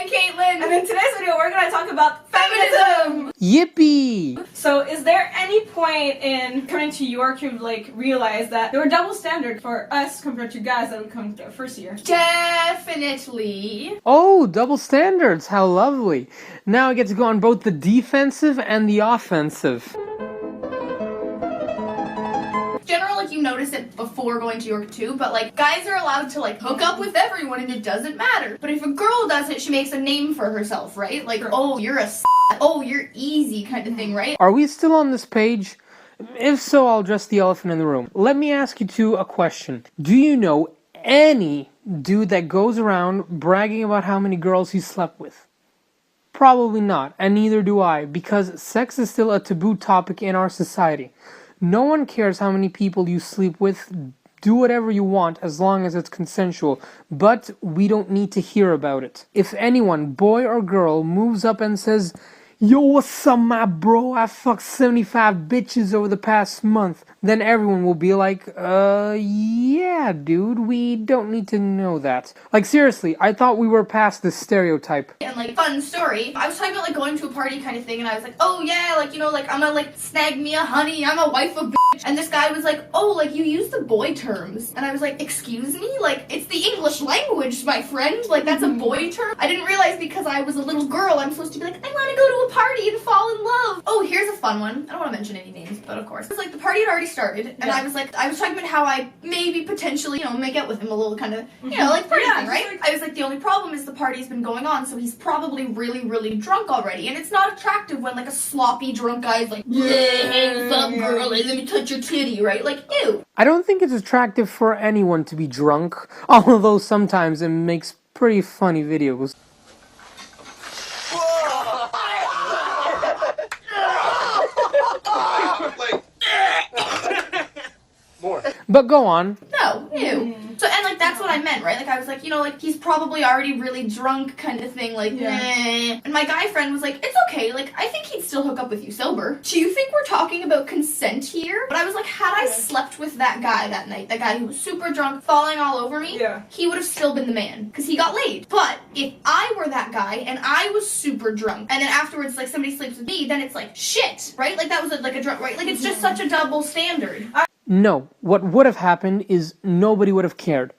and Caitlin. And in today's video, we're gonna talk about feminism. Yippee! So, is there any point in coming to York to realize that there were double standards for us compared to guys that would come to our first year? Definitely. Oh, double standards, how lovely. Now I get to go on both the defensive and the offensive. You notice it before going to York too, but guys are allowed to hook up with everyone and it doesn't matter. But if a girl does it, she makes a name for herself, right? Oh, you're a oh, you're easy kind of thing, right? Are we still on this page? If so, I'll address the elephant in the room. Let me ask you two a question. Do you know any dude that goes around bragging about how many girls he slept with? Probably not, and neither do I, because sex is still a taboo topic in our society. No one cares how many people you sleep with. Do whatever you want as long as it's consensual, but we don't need to hear about it. If anyone, boy or girl, moves up and says, "Yo, what's up, my bro? I fucked 75 bitches over the past month," then everyone will be like, yeah, dude, we don't need to know that. Seriously, I thought we were past this stereotype. And fun story, I was talking about going to a party kind of thing, and I was like, oh yeah, I'm gonna snag me a honey, I'm a wife of bitch. And this guy was like, oh, you use the boy terms. And I was like, excuse me? It's the English language, my friend. That's a boy term? I didn't realize because I was a little girl, I'm supposed to be I want to go to a party and fall in love. Oh, here's a fun one. I don't want to mention any names, but of course. It was the party had already started, and I was talking about how I maybe potentially, make out with him a little kind of, party thing, right? I was the only problem is the party's been going on, so he's probably really, really drunk already, and it's not attractive when a sloppy drunk guy's hey, what's up, girl? Let me touch your titty, right? Ew. I don't think it's attractive for anyone to be drunk, although sometimes it makes pretty funny videos. But go on. No, ew. So, and that's what I meant, right? I was he's probably already really drunk kind of thing, nah. And my guy friend was it's okay, I think he'd still hook up with you sober. Do you think we're talking about consent here? But I was had I slept with that guy that night, that guy who was super drunk, falling all over me, he would have still been the man, because he got laid. But if I were that guy, and I was super drunk, and then afterwards, somebody sleeps with me, then it's shit, right? That was a drunk, right? It's just such a double standard. No, what would have happened is nobody would have cared.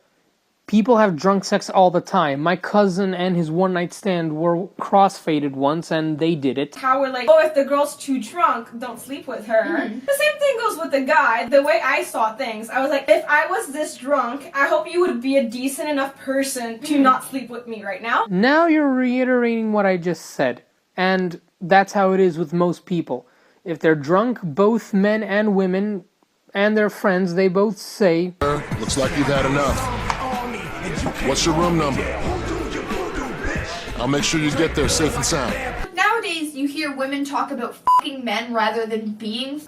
People have drunk sex all the time. My cousin and his one-night stand were cross-faded once, and they did it. How we're oh, if the girl's too drunk, don't sleep with her. Mm-hmm. The same thing goes with the guy. The way I saw things, I was if I was this drunk, I hope you would be a decent enough person to not sleep with me right now. Now you're reiterating what I just said, and that's how it is with most people. If they're drunk, both men and women and their friends, they both say, "Looks like you've had enough. What's your room number? I'll make sure you get there safe and sound." Nowadays, you hear women talk about fucking men rather than being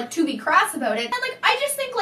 to be crass about it. And I just think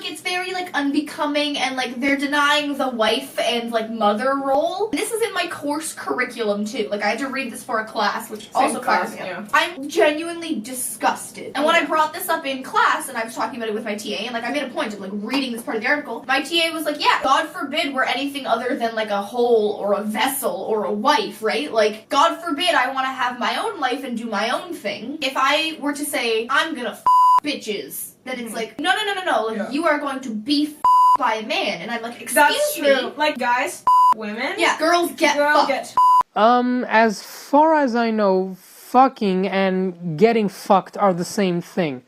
it's very unbecoming, and they're denying the wife and mother role. And this is in my course curriculum too. I had to read this for a class, which also fires me up. I'm genuinely disgusted. And when I brought this up in class, and I was talking about it with my TA, and I made a point of reading this part of the article, my TA was yeah, God forbid we're anything other than a hole or a vessel or a wife, right? God forbid I want to have my own life and do my own thing. If I were to say, I'm gonna bitches, then it's no, you are going to be by a man, and I'm excuse That's me. True. Guys women. Yeah, girls get fucked. As far as I know, fucking and getting fucked are the same thing.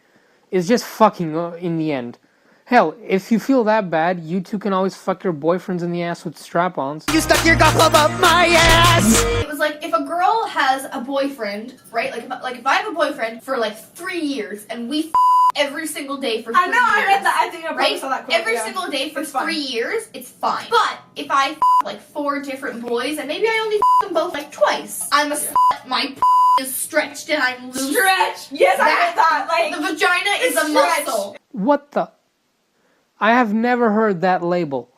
It's just fucking in the end. Hell, if you feel that bad, you two can always fuck your boyfriends in the ass with strap-ons. You stuck your golf club up my ass! It was if a girl has a boyfriend, right? If I have a boyfriend for 3 years, and we every single day for 3 years. I know, I read that. I think I probably saw that quote. Every single day for 3 years, it's fine. But if I 4 different boys, and maybe I only them both twice, I'm a slut, my is stretched and I'm loose. Stretch! Yes, I read that. The vagina is a muscle. What the? I have never heard that label.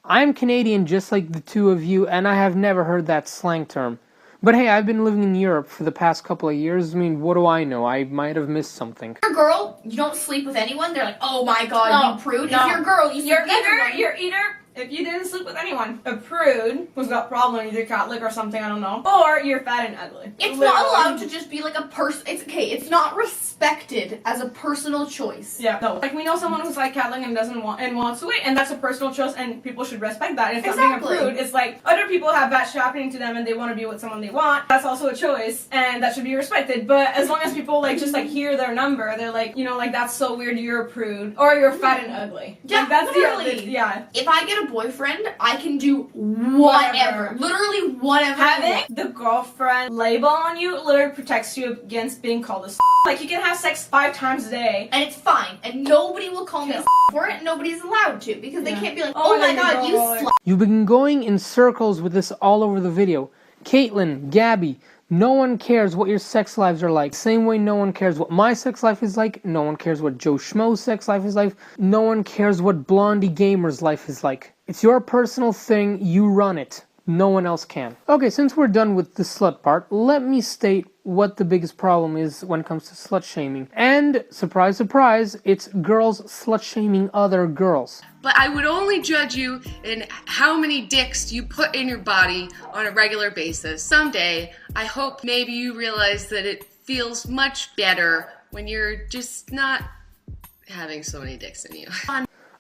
I'm Canadian just like the two of you, and I have never heard that slang term. But hey, I've been living in Europe for the past couple of years. I mean, what do I know? I might have missed something. If you're a girl, you don't sleep with anyone. They're oh my god, you prude. No. If you're a girl, you sleep with everyone. You're either If you didn't sleep with anyone, a prude who's got problem, either cat lick or something, I don't know, or you're fat and ugly. It's not allowed to just be like a person. It's okay. It's not respected as a personal choice. Yeah, no. Like, we know someone who's like cat lick and doesn't want and wants to wait, and that's a personal choice, and people should respect that. It's not being a prude. It's like other people have bad shit happening to them, and they want to be with someone they want. That's also a choice, and that should be respected. But as long as people like just like hear their number, they're like, you know, like that's so weird. You're a prude, or you're fat and ugly. Yeah, like, that's literally. yeah. If I get a boyfriend, I can do whatever. Literally whatever. Having the girlfriend label on you literally protects you against being called a like, you can have sex 5 times a day. And it's fine. And nobody will call me a for it, and nobody's allowed to. Because they can't be like, oh my god, you slut. You've been going in circles with this all over the video. Caitlin, Gabby, no one cares what your sex lives are like. Same way no one cares what my sex life is like. No one cares what Joe Schmo's sex life is like. No one cares what Blondie Gamer's life is like. It's your personal thing. You run it. No one else can. Okay, since we're done with the slut part, let me state what the biggest problem is when it comes to slut shaming. And, surprise, surprise, it's girls slut shaming other girls. But I would only judge you in how many dicks you put in your body on a regular basis. Someday, I hope maybe you realize that it feels much better when you're just not having so many dicks in you.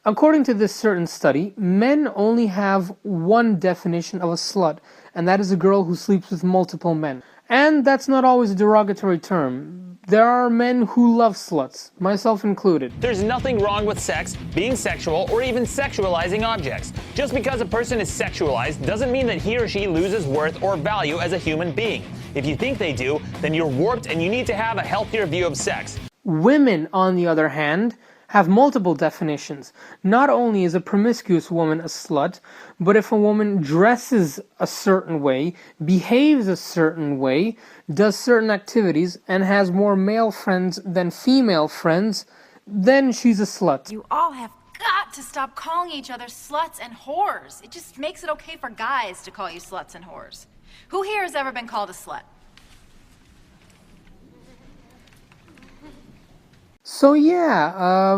According to this certain study, men only have one definition of a slut, and that is a girl who sleeps with multiple men. And that's not always a derogatory term. There are men who love sluts, myself included. There's nothing wrong with sex, being sexual, or even sexualizing objects. Just because a person is sexualized doesn't mean that he or she loses worth or value as a human being. If you think they do, then you're warped and you need to have a healthier view of sex. Women, on the other hand, have multiple definitions. Not only is a promiscuous woman a slut, but if a woman dresses a certain way, behaves a certain way, does certain activities, and has more male friends than female friends, then she's a slut. You all have got to stop calling each other sluts and whores. It just makes it okay for guys to call you sluts and whores. Who here has ever been called a slut? So yeah,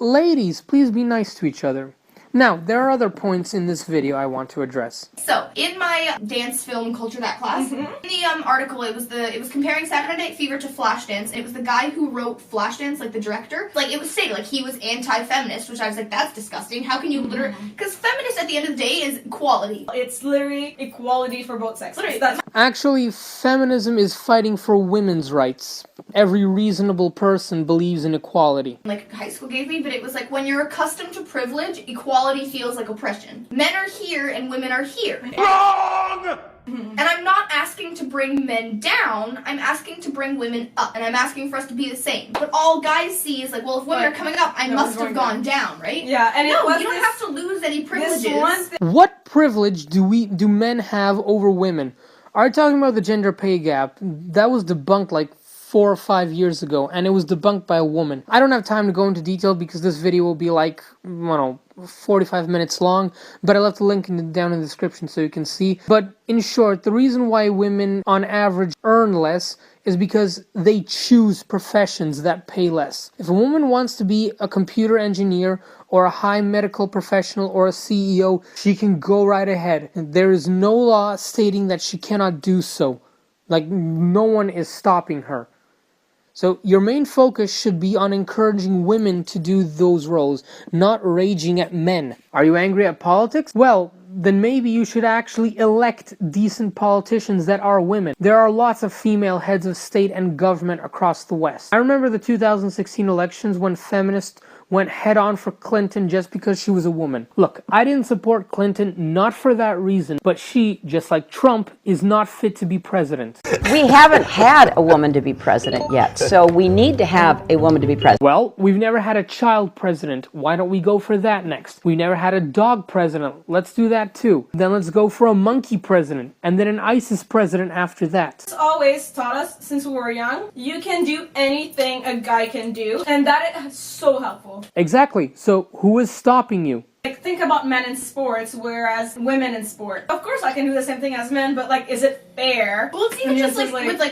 ladies, please be nice to each other. Now, there are other points in this video I want to address. So, in my dance film culture that class, in the article, it was comparing Saturday Night Fever to Flashdance, and it was the guy who wrote Flashdance, like the director, like it was stated, like he was anti-feminist, which I was like, that's disgusting. How can you literally, because feminist at the end of the day is equality. It's literally equality for both sexes. Actually, feminism is fighting for women's rights. Every reasonable person believes in equality. Like high school gave me, but it was like when you're accustomed to privilege, equality feels like oppression. Men are here and women are here. Wrong! And I'm not asking to bring men down, I'm asking to bring women up, and I'm asking for us to be the same. But all guys see is like, well, if women are coming up, I must have gone down, right? Yeah, and no, you don't have to lose any privileges. What privilege do men have over women? Are you talking about the gender pay gap? That was debunked like 4 or 5 years ago, and it was debunked by a woman. I don't have time to go into detail because this video will be like, 45 minutes long, but I left the link down in the description so you can see. But in short, the reason why women on average earn less is because they choose professions that pay less. If a woman wants to be a computer engineer or a high medical professional or a CEO, she can go right ahead. There is no law stating that she cannot do so. Like, no one is stopping her. So your main focus should be on encouraging women to do those roles, not raging at men. Are you angry at politics? Well, then maybe you should actually elect decent politicians that are women. There are lots of female heads of state and government across the West. I remember the 2016 elections when feminists went head-on for Clinton just because she was a woman. Look, I didn't support Clinton not for that reason, but she, just like Trump, is not fit to be president. We haven't had a woman to be president yet, so we need to have a woman to be president. Well, we've never had a child president. Why don't we go for that next? We never had a dog president. Let's do that too. Then let's go for a monkey president, and then an ISIS president after that. It's always taught us since we were young, you can do anything a guy can do, and that is so helpful. Exactly. So who is stopping you? Like, think about men in sports, whereas women in sport. Of course, I can do the same thing as men, but like, is it fair? Well, it's even just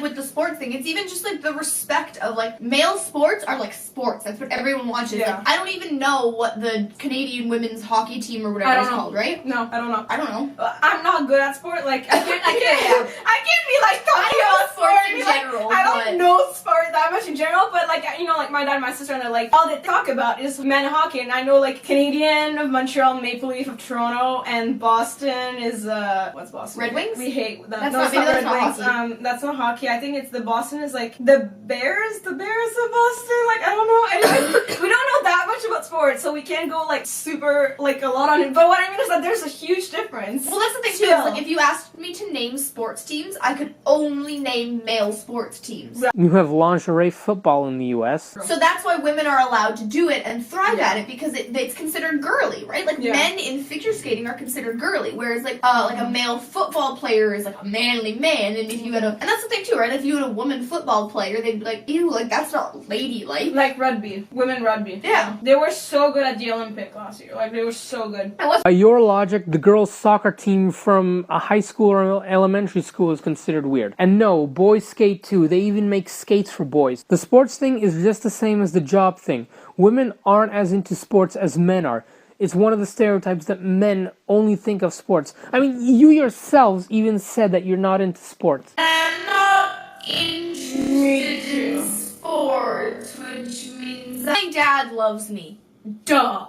with the sports thing. It's even just like the respect of like male sports are like sports. That's what everyone watches. Yeah. Like, I don't even know what the Canadian women's hockey team or whatever is called, right? No, I don't know. I don't know. I'm not good at sport. Like, I can't be like talking about sports in like, general. I don't know sport that much in general, but like, you know, like my dad and my sister, and they're like, all they talk about is men hockey, and I know like Canadian of Montreal, Maple Leaf of Toronto, and Boston is what's Boston? Red Wings? We hate them. That's no, not, it's not Red that's not Wings. hockey. That's not hockey. I think it's the Boston is like the Bears of Boston. Like, I don't know. Anyway, we don't know that much about sports, so we can't go like super like a lot on it. But what I mean is that there's a huge difference. Well, that's the thing too. Is, like, if you asked me to name sports teams, I could only name male sports teams. You have lingerie football in the U.S. So that's why women are allowed to do it and thrive at it, because it's considered girly, right? Like men in figure skating are considered girly, whereas like a male football player is like a manly man, and if you had and that's the thing too, right? If you had a woman football player, they'd be like, ew, like that's not ladylike. Like rugby, women rugby. Yeah. They were so good at the Olympic last year. Like, they were so good. By your logic, the girls' soccer team from a high school or elementary school is considered weird. And no, boys skate too. They even make skates for boys. The sports thing is just the same as the job thing. Women aren't as into sports as men are. It's one of the stereotypes that men only think of sports. I mean, you yourselves even said that you're not into sports. I'm not into sports, which means my dad loves me. Duh.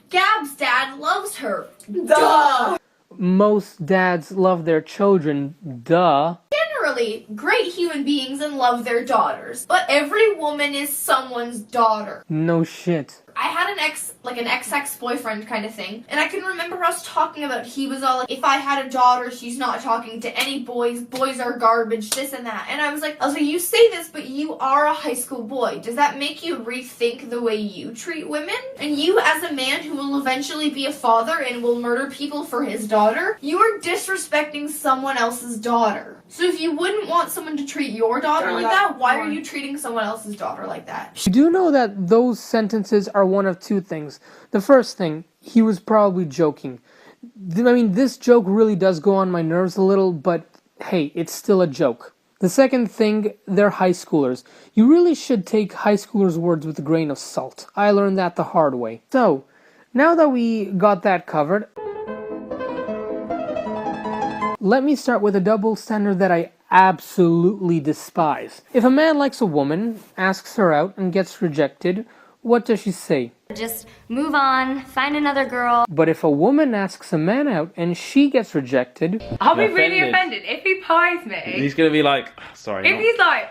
Gab's dad loves her. Duh. Most dads love their children. Duh. Generally, great human beings and love their daughters, but every woman is someone's daughter. No shit. I had an ex-boyfriend kind of thing, and I can remember us talking about, he was all like, if I had a daughter, she's not talking to any boys are garbage, this and that. And I was like, you say this, but you are a high school boy. Does that make you rethink the way you treat women? And you, as a man who will eventually be a father and will murder people for his daughter, you are disrespecting someone else's daughter. So if you wouldn't want someone to treat your daughter like that, why are you treating someone else's daughter like that? You do know that those sentences are one of two things. The first thing, he was probably joking. I mean, this joke really does go on my nerves a little, but hey, it's still a joke. The second thing, they're high schoolers. You really should take high schoolers' words with a grain of salt. I learned that the hard way. So, now that we got that covered, let me start with a double standard that I absolutely despise. If a man likes a woman, asks her out, and gets rejected, what does she say? Just move on, find another girl. But if a woman asks a man out and she gets rejected, I'll be really offended if he pies me. He's gonna be like, sorry. If he's like,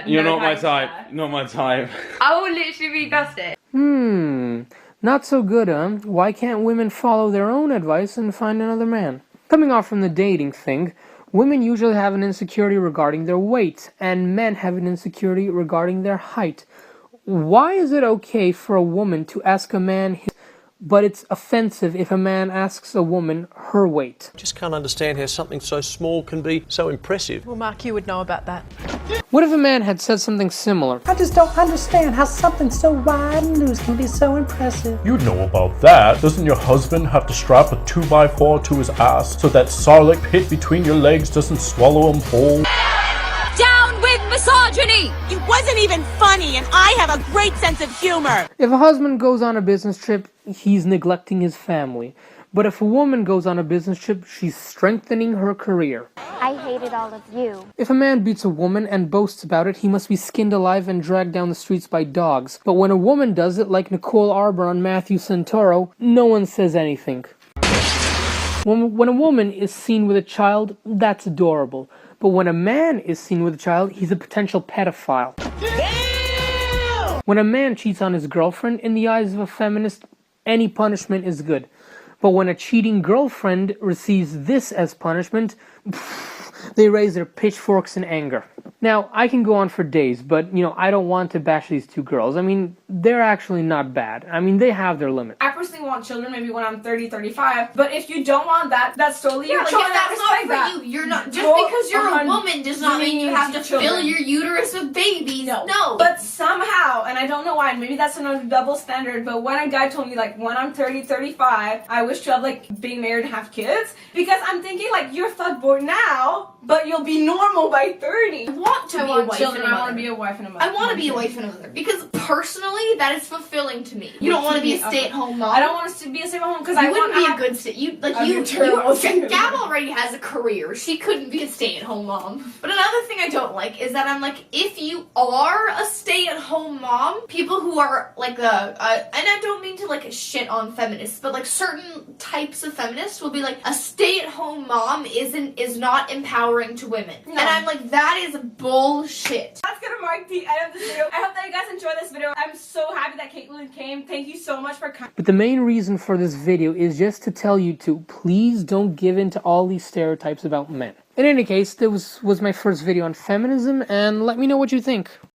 you're no not my thanks, type. sir. Not my type. I will literally be gusted. Not so good, huh? Why can't women follow their own advice and find another man? Coming off from the dating thing, women usually have an insecurity regarding their weight, and men have an insecurity regarding their height. Why is it okay for a woman to ask a man his, but it's offensive if a man asks a woman her weight? Just can't understand how something so small can be so impressive. Well, Mark, you would know about that. What if a man had said something similar? I just don't understand how something so wide and loose can be so impressive. You'd know about that. Doesn't your husband have to strap a 2x4 to his ass so that sarlacc pit between your legs doesn't swallow him whole? Down with misogyny! It wasn't even funny, and I have a great sense of humor. If a husband goes on a business trip, he's neglecting his family. But if a woman goes on a business trip, she's strengthening her career. I hated all of you. If a man beats a woman and boasts about it, he must be skinned alive and dragged down the streets by dogs. But when a woman does it, like Nicole Arbor on Matthew Santoro, no one says anything. When a woman is seen with a child, that's adorable. But when a man is seen with a child, he's a potential pedophile. Damn! When a man cheats on his girlfriend, in the eyes of a feminist, any punishment is good. But when a cheating girlfriend receives this as punishment, They raise their pitchforks in anger. Now, I can go on for days, but, I don't want to bash these two girls. I mean, they're actually not bad. I mean, they have their limits. I personally want children maybe when I'm 30, 35, but if you don't want that, that's totally your like, choice. if that's not for that. you, you're not, just because you're a woman does not mean you have to fill your uterus with babies. No. But somehow, and I don't know why, maybe that's another double standard, but when a guy told me, like, when I'm 30, 35, I wish to have, like, being married and have kids, because I'm thinking, like, you're fuckboy now, but you'll be normal by 30. I want to be a wife and a mother. I want to be a wife and a mother. I want to be a wife and a mother, because personally, that is fulfilling to me. You don't want to be a stay-at-home mom. I don't want to be a stay-at-home because I wouldn't want be a good Gab already has a career. She couldn't be a stay-at-home mom. But another thing I don't like is that I'm like, if you are a stay-at-home mom, people who are like and I don't mean to like shit on feminists, but like certain types of feminists will be like, a stay-at-home mom is not empowering to women. No. And I'm like, that is bullshit. That's gonna mark the end of this video. I hope that you guys enjoyed this video. I'm so happy that Caitlin came. Thank you so much for coming. But the main reason for this video is just to tell you to please don't give in to all these stereotypes about men. In any case, this was my first video on feminism, and let me know what you think.